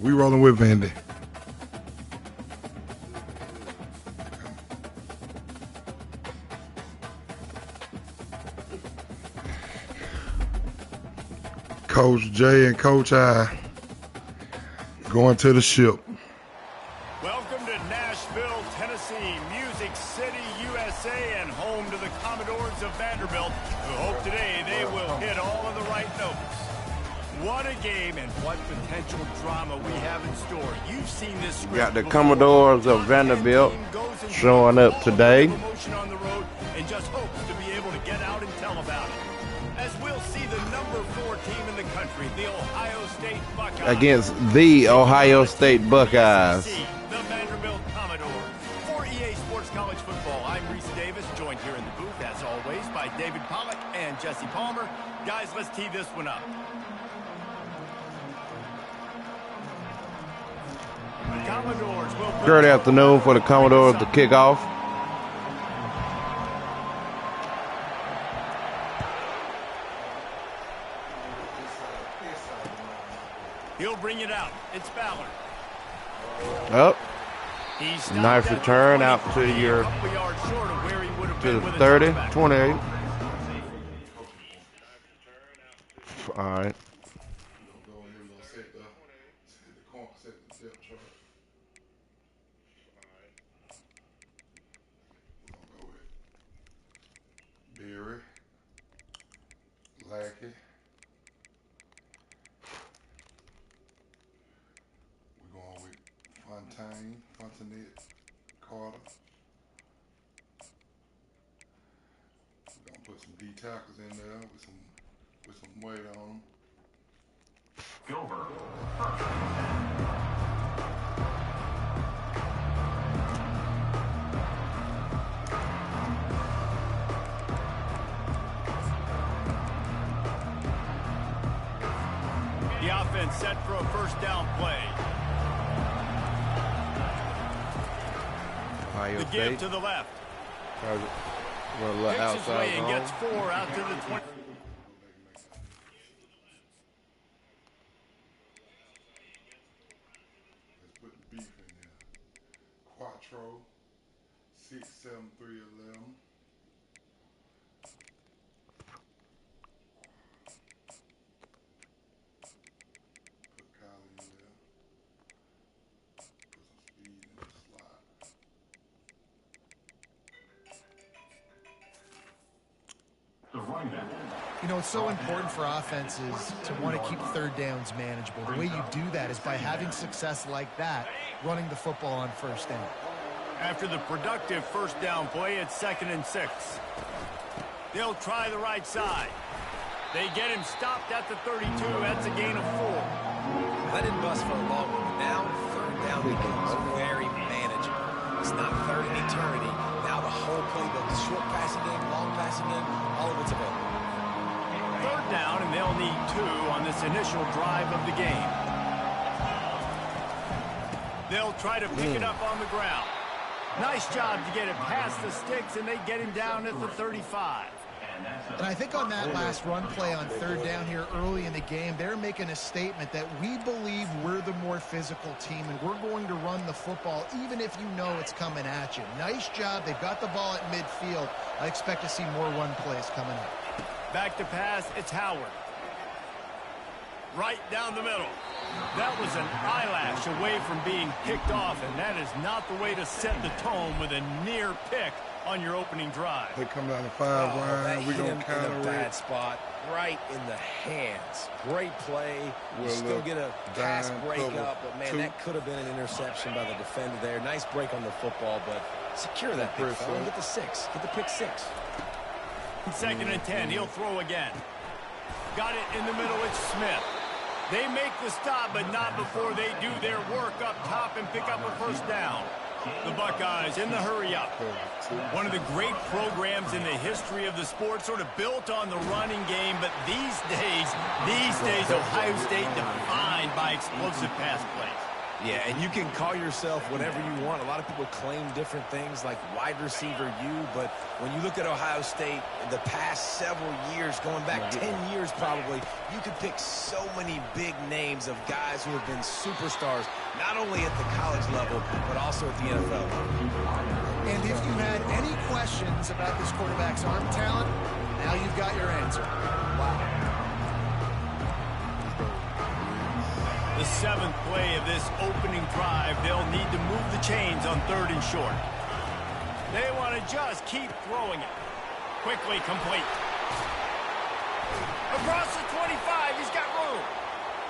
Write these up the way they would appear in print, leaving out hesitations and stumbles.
We rolling with Vandy. Coach J and Coach I going to the ship. Welcome to Nashville, Tennessee, Music City, USA, and home to the Commodores of Vanderbilt, who hope today they will hit all of the right notes. What a game and what potential drama we have in store. You've seen this script got the before. Commodores of Vanderbilt showing up today. On the road and just hopes to be able to get out and tell about it. As we'll see the number 4 team in the country, the Ohio State Buckeyes. Against the Ohio State Buckeyes. The Vanderbilt Commodores. For EA Sports College Football, I'm Reese Davis, joined here in the booth, as always, by David Pollack and Jesse Palmer. Guys, let's tee this one up. The Commodores will... Good afternoon for the Commodores to kick off. He'll bring it out. It's Ballard. Up. He's Nice return out to your to the 30, 28. All right. Berry, Lackey. We're going with Fontenette, Carter. We're gonna put some D tackles in there with some weight on them. Gilbert. The offense set for a first down play. Ohio The State. give to the left. Run a little Picks his way outside and zone. gets 4 out to the 20. Let's put the beef in there. Quattro, 6, 7, 3, 11. Put Kyle in there. Put some speed in the slot. The running back. You know, it's so important for offenses to want to keep third downs manageable. The way you do that is by having success like that, running the football on first down. After the productive first down play, it's 2nd and 6. They'll try the right side. They get him stopped at the 32. That's a gain of 4. That didn't bust for a long one, but now third down becomes very manageable. It's not third in eternity. Now the whole playbook, short passing game, long passing game, all of it's available. Third down, and they'll need 2 on this initial drive of the game. They'll try to pick it up on the ground. Nice job to get it past the sticks, and they get him down at the 35. And I think on that last run play on third down here early in the game, they're making a statement that we believe we're the more physical team and we're going to run the football even if you know it's coming at you. Nice job. They've got the ball at midfield. I expect to see more run plays coming up. Back to pass, it's Howard. Right down the middle. That was an eyelash away from being picked off, and that is not the way to set the tone with a near pick on your opening drive. They come down the 5 line. We're going to in a counter bad it. spot, right in the hands. Great play. You Well, still look, get a pass dime, break cover, up, but man, 2. that could have been an interception by the defender there. Nice break on the football, but secure that pick, fella, and get the 6. Get the pick 6. 2nd and 10. He'll throw again. Got it in the middle. It's Smith. They make the stop, but not before they do their work up top and pick up a first down. The Buckeyes in the hurry-up. One of the great programs in the history of the sport, sort of built on the running game, but these days, Ohio State defined by explosive pass plays. Yeah, and you can call yourself whatever you want. A lot of people claim different things like wide receiver U, but when you look at Ohio State in the past several years, going back 10 years probably, you could pick so many big names of guys who have been superstars, not only at the college level, but also at the NFL level. And if you had any questions about this quarterback's arm talent, now you've got your answer. Wow. The 7th play of this opening drive, they'll need to move the chains on 3rd and short. They want to just keep throwing it. Quickly complete. Across the 25, he's got room.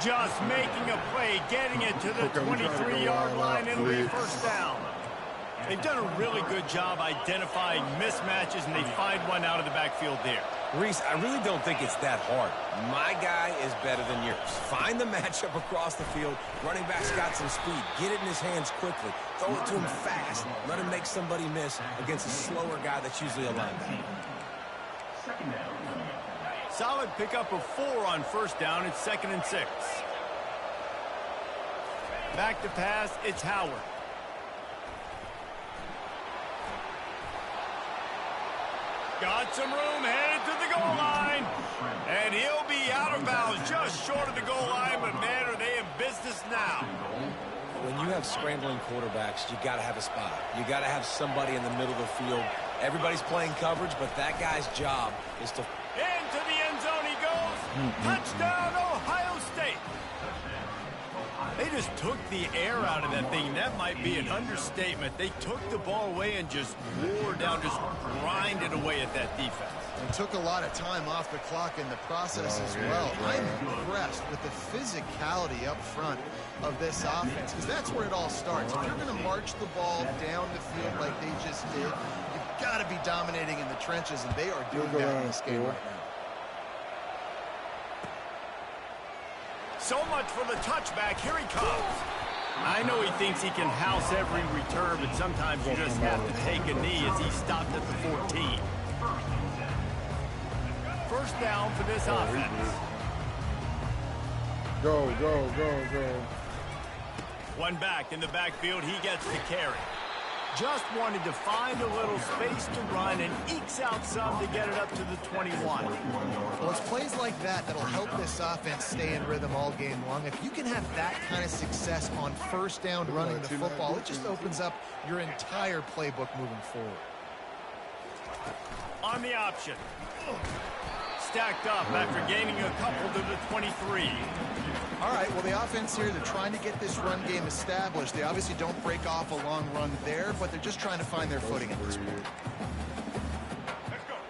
Just making a play, getting it to the 23-yard line, and it'll be first down. They've done a really good job identifying mismatches, and they find one out of the backfield there. Reese, I really don't think it's that hard. My guy is better than yours. Find the matchup across the field. Running back's got some speed. Get it in his hands quickly. Throw it to him fast. Let him make somebody miss against a slower guy that's usually a linebacker. Solid pickup of 4 on first down. It's 2nd and 6. Back to pass, it's Howard. Got some room, headed to the goal line. And he'll be out of bounds just short of the goal line, but man, are they in business now. When you have scrambling quarterbacks, you got to have a spot. You got to have somebody in the middle of the field. Everybody's playing coverage, but that guy's job is to... Into the end zone he goes. Touchdown, Ohio State. They just took the air out of that thing. That might be an understatement. They took the ball away and just wore down, just grinded away at that defense. And took a lot of time off the clock in the process as well. I'm impressed with the physicality up front of this offense, because that's where it all starts. If you're going to march the ball down the field like they just did, you've got to be dominating in the trenches, and they are doing that in this game right now. So much for the touchback. Here he comes. I know he thinks he can house every return, but sometimes you just have to take a knee as he stopped at the 14. First down for this offense. Go, go, go, go. One back in the backfield. He gets the carry. Just wanted to find a little space to run and ekes out some to get it up to the 21. Well, it's plays like that that'll help this offense stay in rhythm all game long. If you can have that kind of success on first down running the football, it just opens up your entire playbook moving forward. On the option. Stacked up after gaining a couple to the 23. All right, well, the offense here, they're trying to get this run game established. They obviously don't break off a long run there, but they're just trying to find their footing at this point.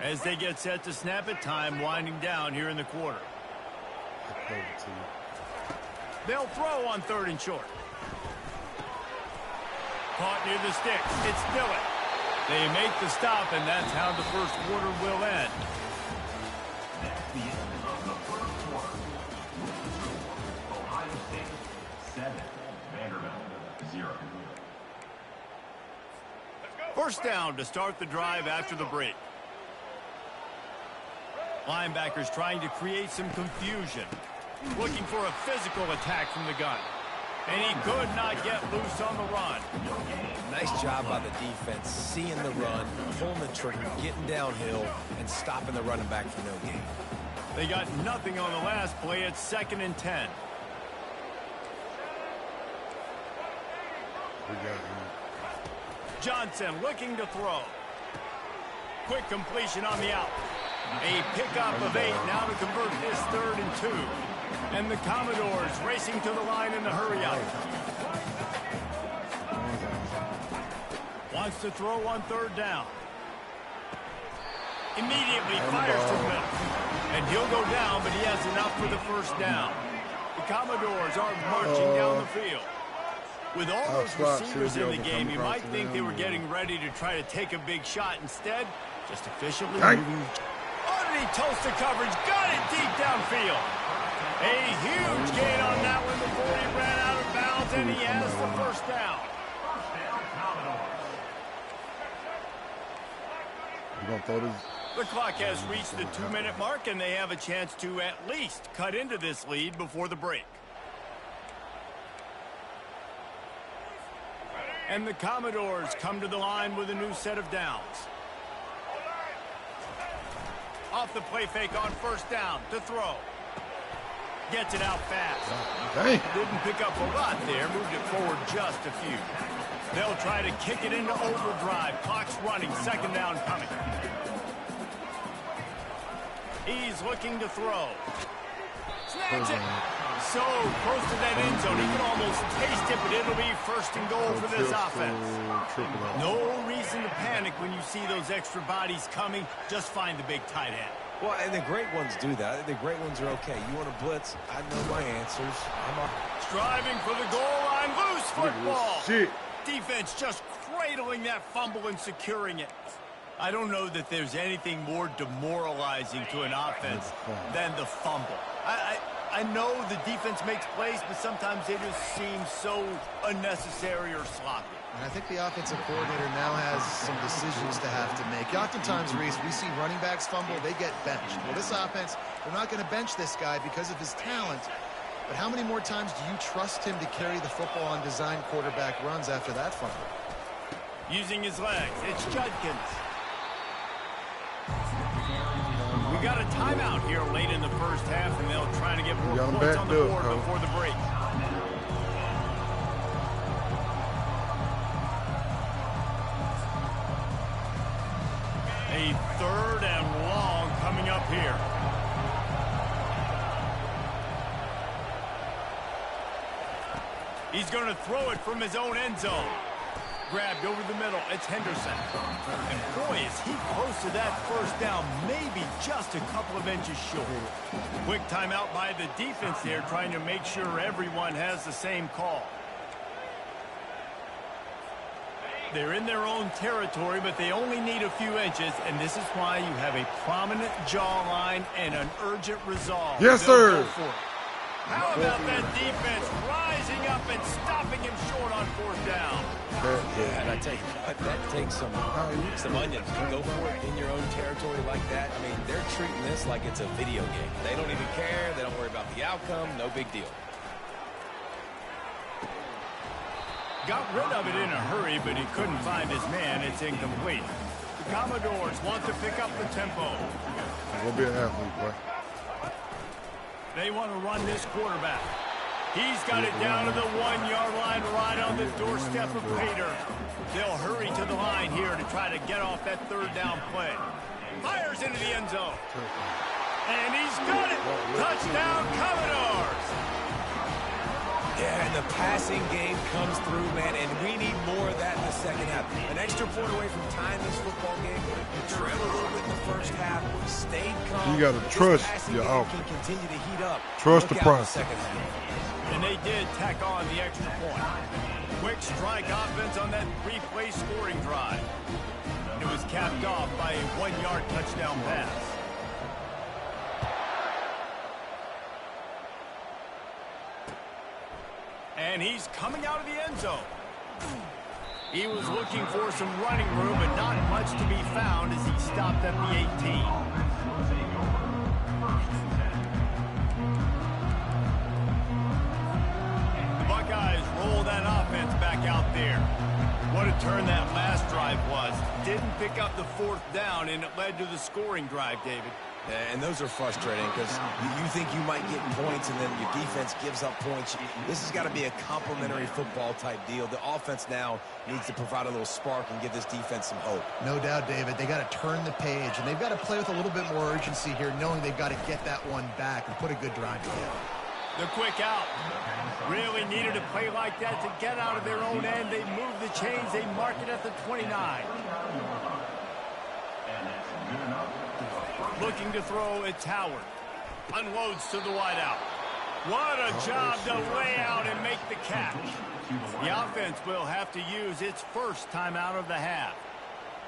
As they get set to snap it, time winding down here in the quarter. They'll throw on 3rd and short. Caught near the sticks. It's Dillon. They make the stop, and that's how the first quarter will end. That's the end of the first quarter. Ohio State 7, Vanderbilt 0. First down to start the drive after the break. Linebackers trying to create some confusion. Looking for a physical attack from the gun. And he could not get loose on the run. Nice job by the defense, seeing the run, pulling the trigger, getting downhill, and stopping the running back for no gain. They got nothing on the last play. It's 2nd and 10. We got him. Johnson looking to throw. Quick completion on the out. A pickup of 8 now to convert this 3rd and 2. And the Commodores racing to the line in the hurry up. Wants to throw on 3rd down. Immediately fires to the middle. And he'll go down, but he has enough for the first down. The Commodores are marching down the field. With all those receivers in the game, you might think they were getting ready to try to take a big shot. Instead, just efficiently moving. Underneath toasted coverage, got it deep downfield. A huge gain on that one before he ran out of bounds, and he has the first down. You gonna throw this? The clock has reached the 2-minute mark, and they have a chance to at least cut into this lead before the break. And the Commodores come to the line with a new set of downs. Off the play fake on first down to throw. Gets it out fast. Dang. Didn't pick up a lot there. Moved it forward just a few. They'll try to kick it into overdrive. Clock's running. Second down coming. He's looking to throw. Snatch it. So close to that end zone. He can almost taste it, but it'll be first and goal for this offense. No reason to panic when you see those extra bodies coming. Just find the big tight end. Well, and the great ones do that. The great ones are okay. You want to blitz? I know my answers. Striving for the goal line. Loose football. Shit. Defense just cradling that fumble and securing it. I don't know that there's anything more demoralizing to an offense than the fumble. I know the defense makes plays, but sometimes they just seem so unnecessary or sloppy. And I think the offensive coordinator now has some decisions to have to make. Oftentimes, Reese, we see running backs fumble, they get benched. Well, this offense, they're not going to bench this guy because of his talent. But how many more times do you trust him to carry the football on design quarterback runs after that fumble? Using his legs, it's Judkins. We got a timeout here late in the first half, and they'll try to get more points on the board before the break. A third and long coming up here. He's going to throw it from his own end zone. Grabbed over the middle. It's Henderson. And boy, is he close to that first down. Maybe just a couple of inches short. Quick timeout by the defense there, trying to make sure everyone has the same call. They're in their own territory, but they only need a few inches, and this is why you have a prominent jawline and an urgent resolve. Yes, sir. How about that defense rising up and stopping him short on fourth down? Yeah, and I tell you what, that takes some onions to go for it in your own territory like that. I mean, they're treating this like it's a video game. They don't even care. They don't worry about the outcome. No big deal. Got rid of it in a hurry, but he couldn't find his man. It's incomplete. The Commodores want to pick up the tempo. It's going to be an athlete, boy. They want to run this quarterback. He's got it down to the 1-yard line right on the doorstep of Pater. They'll hurry to the line here to try to get off that third down play. Fires into the end zone. And he's got it. Touchdown, Commodores. Yeah, and the passing game comes through, man, and we need more of that in the second half. An extra point away from tying this football game. You trail a little bit in the first half, stayed calm. You got to trust your offense. Can continue to heat up. Trust the process. And they did tack on the extra point. Quick strike offense on that 3-play scoring drive. It was capped off by a 1-yard touchdown pass. And he's coming out of the end zone. He was looking for some running room, but not much to be found as he stopped at the 18. The Buckeyes roll that offense back out there. What a turn that last drive was. Didn't pick up the fourth down, and it led to the scoring drive, David. And those are frustrating because you think you might get points and then your defense gives up points. This has got to be a complementary football type deal. The offense now needs to provide a little spark and give this defense some hope. No doubt, David. They got to turn the page, and they've got to play with a little bit more urgency here, knowing they've got to get that one back and put a good drive together. The quick out. Really needed a play like that to get out of their own end. They move the chains. They mark it at the 29. Looking to throw, it's Howard. Unloads to the wideout. What a job to lay out and make the catch. The offense will have to use its first timeout of the half.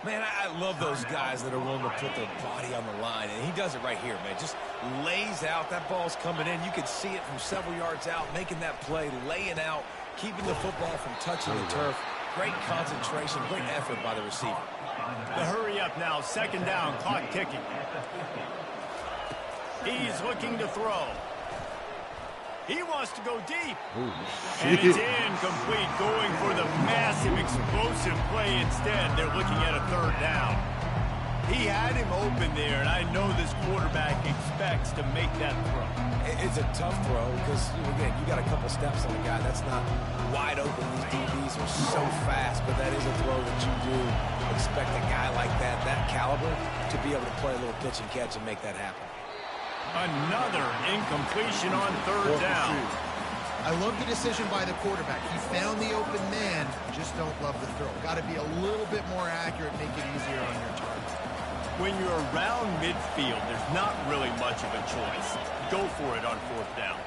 Man, I love those guys that are willing to put their body on the line, and he does it right here, man. Just lays out. That ball's coming in. You can see it from several yards out, making that play, laying out, keeping the football from touching the turf. Great concentration, great effort by the receiver. The hurry up now, second down, clock ticking. He's looking to throw. He wants to go deep. Ooh, And shit. it's incomplete, going for the massive, explosive play instead. They're looking at a third down. He had him open there, and I know this quarterback expects to make that throw. It's a tough throw because, again, you got a couple steps on the guy. That's not wide open. These DBs are so fast, but that is a throw that you do expect a guy like that caliber, to be able to play a little pitch and catch and make that happen. Another incompletion on third down. I love the decision by the quarterback. He found the open man, just don't love the throw. Got to be a little bit more accurate, make it easier on your target. When you're around midfield, there's not really much of a choice. Go for it on fourth down.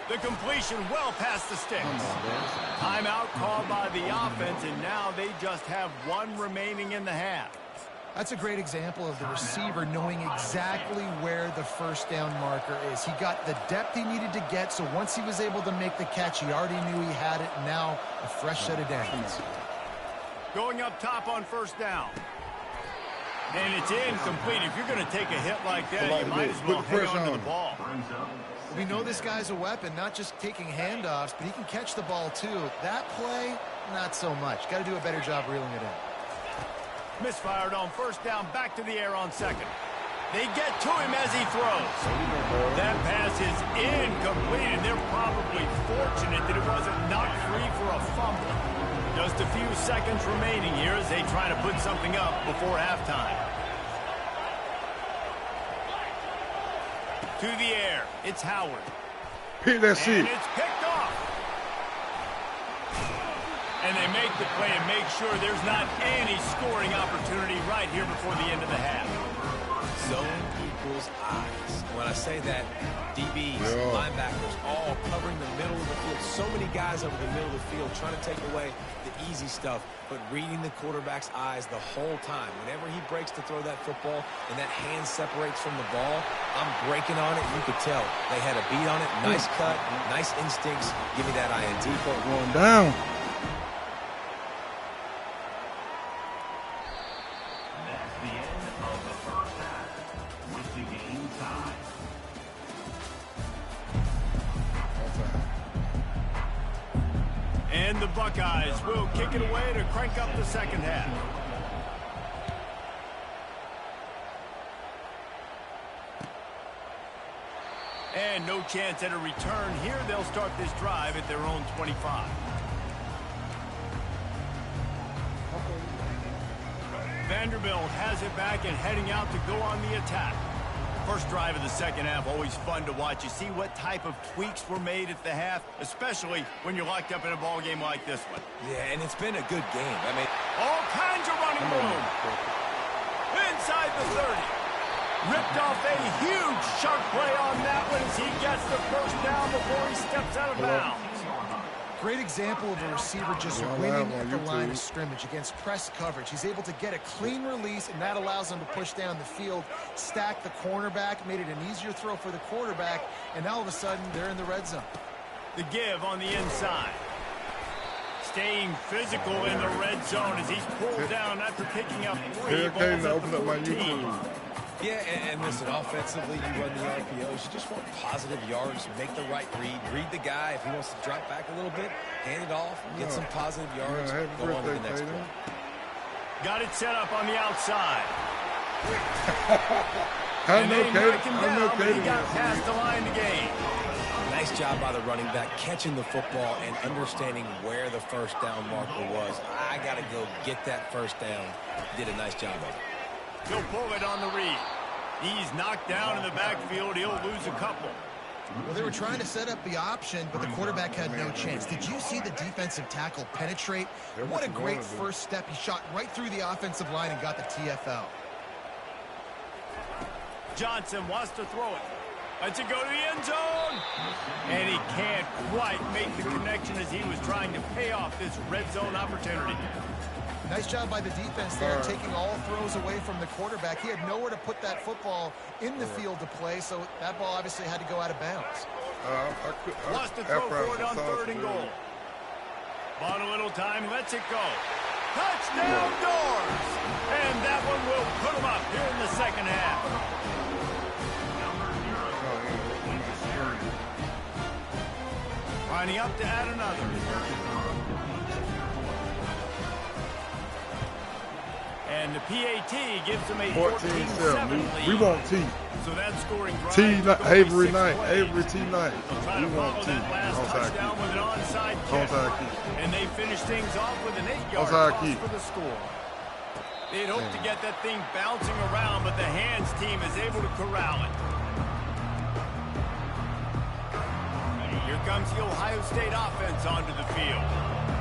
The completion well past the sticks. Timeout called by the offense, and now they just have one remaining in the half. That's a great example of the receiver knowing exactly where the first down marker is. He got the depth he needed to get, so once he was able to make the catch, he already knew he had it, and now a fresh set of downs. Going up top on first down. And it's incomplete. If you're going to take a hit like that, you might as well hang on to the ball. We know this guy's a weapon, not just taking handoffs, but he can catch the ball too. That play, not so much. Got to do a better job reeling it in. Misfired on first down, back to the air on second. They get to him as he throws. That pass is incomplete, and they're probably fortunate that it wasn't knocked free for a fumble. Just a few seconds remaining here as they try to put something up before halftime. To the air, it's Howard. Pick that shit. And it's picked off. And they make the play and make sure there's not any scoring opportunity right here before the end of the half. Zone equals eyes. When I say that, DBs, linebackers, all covering the middle of the field. So many guys over the middle of the field trying to take away the easy stuff, but reading the quarterback's eyes the whole time. Whenever he breaks to throw that football and that hand separates from the ball, I'm breaking on it. You could tell they had a beat on it. Nice cut, nice instincts. Give me that INT. Going down. That's the end of the first half, with the game tied. And the Buckeyes will kick it away to crank up the second half. And no chance at a return here. They'll start this drive at their own 25. Vanderbilt has it back and heading out to go on the attack. First drive of the second half, always fun to watch. You see what type of tweaks were made at the half, especially when you're locked up in a ball game like this one. Yeah, and it's been a good game. I mean, all kinds of running room. Inside the 30. Ripped off a huge sharp play on that one as he gets the first down before he steps out of bounds. Great example of a receiver just winning at the line of scrimmage against press coverage. He's able to get a clean release, and that allows him to push down the field, stack the cornerback, made it an easier throw for the quarterback, and now all of a sudden they're in the red zone. The give on the inside. Staying physical in the red zone as he's pulled down after picking up 3 balls at the 14. Yeah, and listen, offensively, you run the RPOs. You just want positive yards, make the right read the guy. If he wants to drop back a little bit, hand it off, get some positive yards, go on to the next play. Got it set up on the outside. And they knock him down, but he got past the line to gain. Nice job by the running back, catching the football and understanding where the first down marker was. I got to go get that first down. Did a nice job of it. He'll pull it on the read. He's knocked down in the backfield. He'll lose a couple. Well, they were trying to set up the option, but the quarterback had no chance. Did you see the defensive tackle penetrate? What a great first step. He shot right through the offensive line and got the TFL. Johnson wants to throw it. Lets it go to the end zone. And he can't quite make the connection as he was trying to pay off this red zone opportunity. Nice job by the defense there, taking all throws away from the quarterback. He had nowhere to put that football in the field to play, so that ball obviously had to go out of bounds. Wants to throw for it on 3rd and goal. Bought a little time, lets it go. Touchdown Doors! And that one will put him up here in the second half. Lining up to add another. And the PAT gives them a 14-7 lead. We want T. So that scoring drive T. Avery 6 Knight. plays. Avery T. Knight. They'll try We to want follow T. that last touchdown with an onside kick. Onside kick. And they finish things off with an 8-yard Onside toss kick. for the score. They'd hope to get that thing bouncing around, but the hands team is able to corral it. Here comes the Ohio State offense onto the field.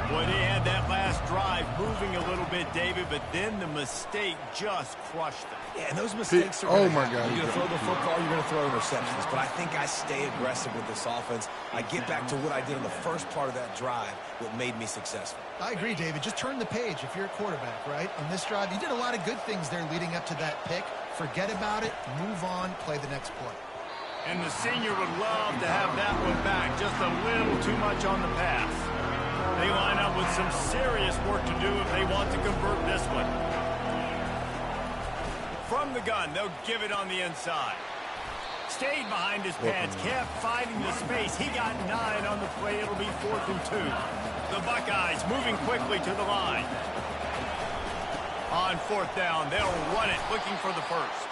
Boy, they had that last drive moving a little bit, David, but then the mistake just crushed them. Yeah, and those mistakes are Oh, gonna my happen. God. You're going to throw the football, you're going to throw interceptions. But I think I stay aggressive with this offense. I get back to what I did on the first part of that drive that made me successful. I agree, David. Just turn the page if you're a quarterback, right? On this drive, you did a lot of good things there leading up to that pick. Forget about it, move on, play the next play. And the senior would love to have that one back, just a little too much on the pass. They line up with some serious work to do if they want to convert this one. From the gun, they'll give it on the inside. Stayed behind his pads, kept finding the space. He got 9 on the play. It'll be 4th and 2. The Buckeyes moving quickly to the line. On 4th down, they'll run it, looking for the first.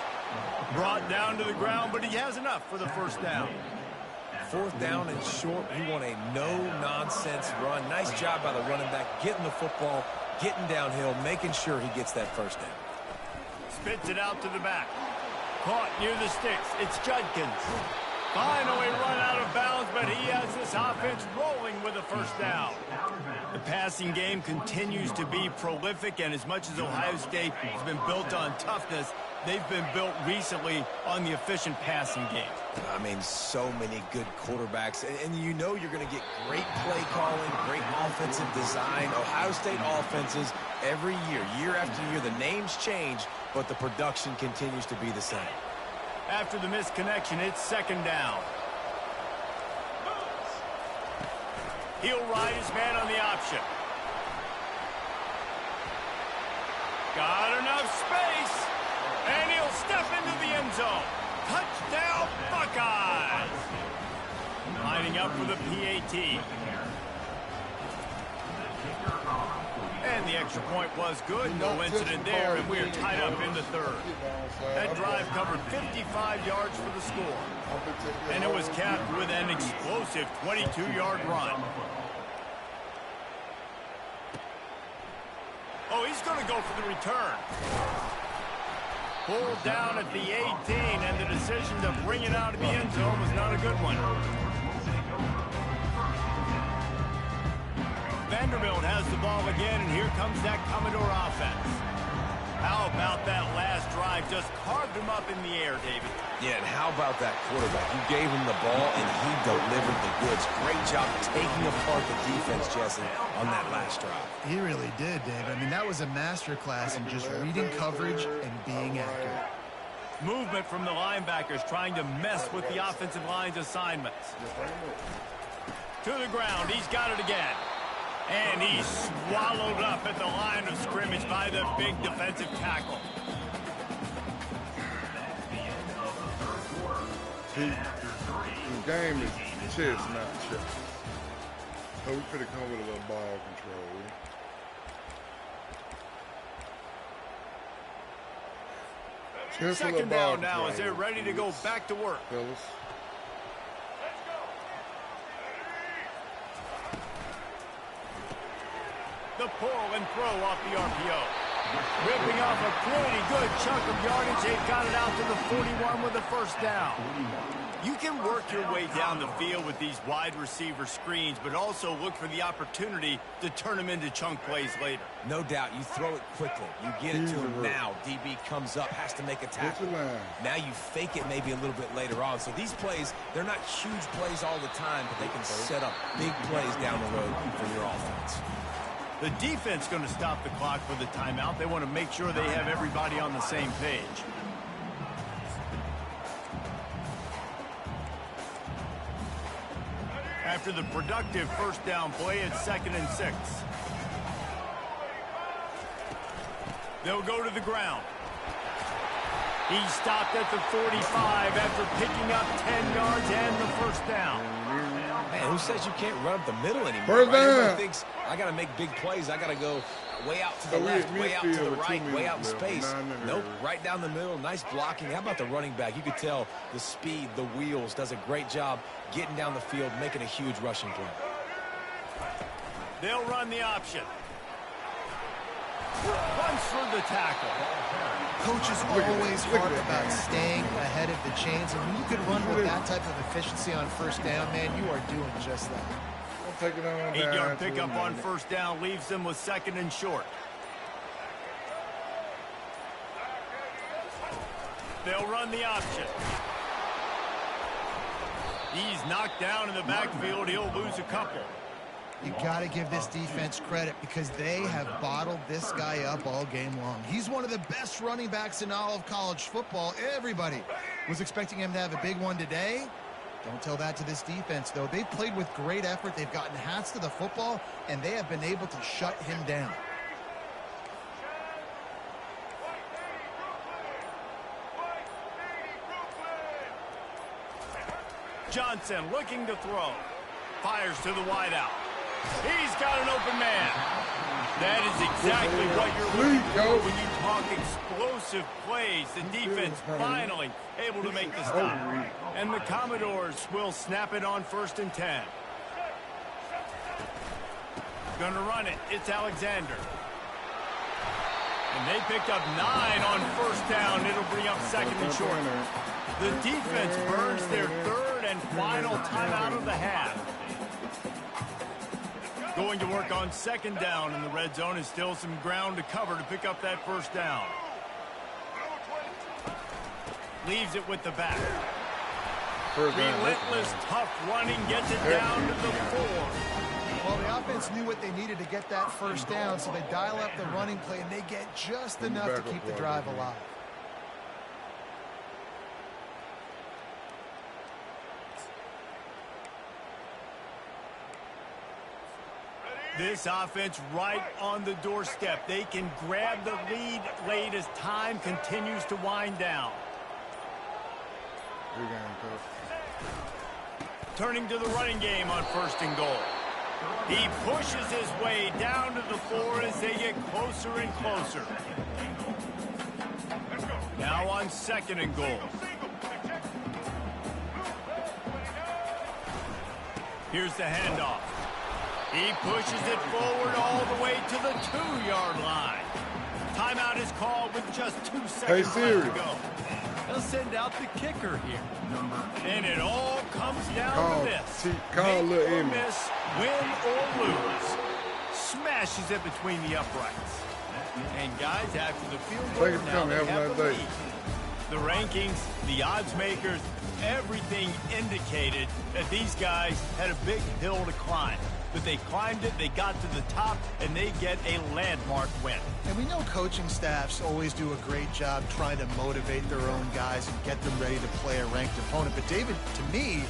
Brought down to the ground, but he has enough for the first down. 4th down and short. You want a no-nonsense run. Nice job by the running back, getting the football, getting downhill, making sure he gets that first down. Spits it out to the back. Caught near the sticks. It's Judkins. Finally run out of bounds, but he has this offense rolling with a first down. The passing game continues to be prolific, and as much as Ohio State has been built on toughness, they've been built recently on the efficient passing game. I mean, so many good quarterbacks, and you know you're going to get great play calling, great offensive design. Ohio State offenses every year after year, the names change, but the production continues to be the same. After the missed connection, it's 2nd down. He'll ride his man on the option. Got enough space, and he'll step into the end zone. Touchdown, Buckeyes! Lining up for the PAT. And the extra point was good. No incident there, and we are tied up in the 3rd. That drive covered 55 yards for the score. And it was capped with an explosive 22-yard run. Oh, he's going to go for the return. Pulled down at the 18, and the decision to bring it out of the end zone was not a good one. Vanderbilt has the ball again, and here comes that Commodore offense. How about that last drive? Just carved him up in the air, David. Yeah, and how about that quarterback? You gave him the ball, and he delivered the goods. Great job taking apart the defense, Jesse, on that last drive. He really did, David. I mean, that was a masterclass in just reading coverage and being accurate. Movement from the linebackers trying to mess with the offensive line's assignments. To the ground, he's got it again. And he's swallowed up at the line of scrimmage by the big defensive tackle. The game is chess, not chess. So we could have come with a little ball control. Just a little 2nd ball down now control. as they're ready to go back to work. Fellas. The pull and throw off the RPO. Ripping off a pretty good chunk of yardage. They've got it out to the 41 with a first down. You can work your way down the field with these wide receiver screens, but also look for the opportunity to turn them into chunk plays later. No doubt, you throw it quickly. You get it to him now. DB comes up, has to make a tackle. Now you fake it maybe a little bit later on. So these plays, they're not huge plays all the time, but they can set up big plays down the road for your offense. The defense going to stop the clock for the timeout. They want to make sure they have everybody on the same page. After the productive first down play, it's 2nd and 6. They'll go to the ground. He stopped at the 45 after picking up 10 yards and the first down. Man, And who says you can't run up the middle anymore? First Right? Everybody down. thinks I got to make big plays. I got to go way out to the So we left, at way out to midfield the with 2 right, way out in minutes left, space. 9 minutes. Nope, right down the middle. Nice blocking. How about the running back? You could tell the speed, the wheels, does a great job getting down the field, making a huge rushing play. They'll run the option. Runs for the tackle. Coaches always harp about staying ahead of the chains, and when you can run with that type of efficiency on first down, man, you are doing just that. I'll take it on 8-yard down to pickup a on minute. first down leaves them with 2nd and short. They'll run the option. He's knocked down in the backfield. He'll lose a couple. You got to give this defense credit because they have bottled this guy up all game long. He's one of the best running backs in all of college football. Everybody was expecting him to have a big one today. Don't tell that to this defense, though. They've played with great effort. They've gotten hats to the football, and they have been able to shut him down. Johnson looking to throw. Fires to the wideout. He's got an open man. That is exactly what you're looking for when you talk explosive plays. The defense finally able to make the stop. And the Commodores will snap it on 1st and 10. Gonna run it. It's Alexander. And they picked up 9 on first down. It'll bring up 2nd and short. The defense burns their 3rd and final timeout of the half. Going to work on 2nd down in the red zone is still some ground to cover to pick up that first down. Leaves it with the back. Relentless, tough running gets it down to the 4. Well, the offense knew what they needed to get that first down, so they dial up the running play, and they get just enough to keep the drive alive. This offense right on the doorstep. They can grab the lead late as time continues to wind down. Turning to the running game on 1st and goal. He pushes his way down to the 4 as they get closer and closer. Now on 2nd and goal. Here's the handoff. He pushes it forward all the way to the 2-yard line. Timeout is called with just 2 seconds left to go. They'll send out the kicker here. And it all comes down to this. Make or miss, win or lose. Smashes it between the uprights. And guys, after the field goal, now they have the lead. The rankings, the odds makers, everything indicated that these guys had a big hill to climb. But they climbed it, they got to the top, and they get a landmark win. And we know coaching staffs always do a great job trying to motivate their own guys and get them ready to play a ranked opponent. But David, to me,